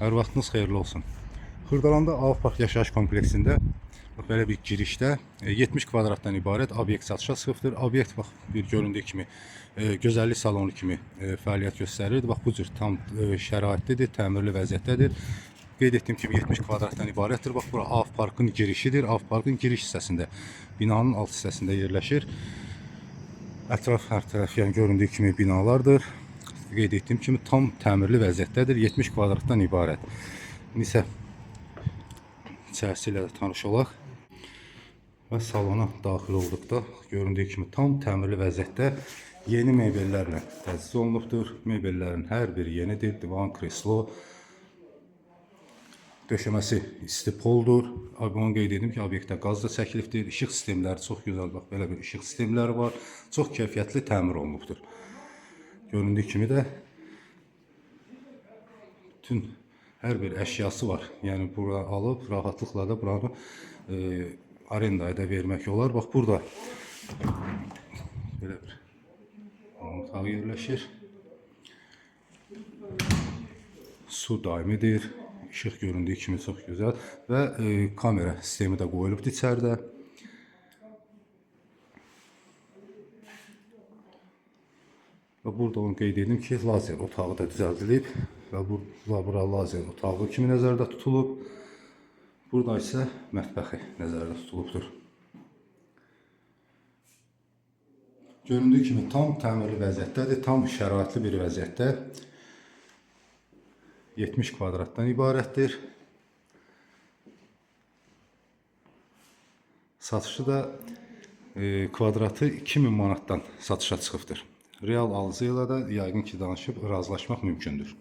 Hər vaxtınız xeyirli olsun. Xırdalanda Avpark yaşayış kompleksində belə bir girişdə 70 kvadratdan ibarət obyekt satışa çıxıbdır. Obyekt bax bir göründüyü kimi gözəllik salonu kimi fəaliyyət göstərir. Bax bu cür tam şəraitlidir, təmirli vəziyyətdədir. Qeyd etdiyim kimi 70 kvadratdan ibarətdir. Bax bura Avparkın girişidir. Avparkın giriş hissəsində, binanın alt hissəsində yerləşir. Ətraf hər tərəf yəni göründüyü kimi binalardır. Qeyd etdiyim kimi tam təmirli vəziyyətdədir. 70 kvadratdan ibarət. İndi isə içərisi ilə də tanış olaq. Və salona daxil olduqda göründüyü kimi tam təmirli vəziyyətdə yeni mebellərlə təchiz olunubdur. Mebellərin hər biri yenidir. Divan, kreslo, döşəməsi istipoldur. Onu qeyd edim ki, obyektdə qaz da çəkilibdir. İşıq sistemləri çox gözəl, bax belə bir işıq sistemləri var. Çox keyfiyyətli təmir olunubdur. Göründüyü kimi də bütün hər bir əşyası var. Yəni bura alıb rahatlıqla da buranı arendaya da vermək olar. Bax burada belə bir otaq yerləşir. Su daimidir. İşıq göründüyü kimi çox gözəl və kamera sistemi də qoyulubdur içəridə. Və burada onu qeyd edim ki, lazer otağı da düzəldilib və bura lazer otağı kimi nəzərdə tutulub. Burada isə mətbəxi nəzərdə tutulubdur. Göründüyü kimi tam təmirli vəziyyətdədir, tam şəraitli bir vəziyyətdə. 70 kvadratdan ibarətdir. Satışı da kvadratı 2000 manatdan satışa çıxıbdır. Real alıcı ilə də yəqin ki, danışıb razılaşmaq mümkündür.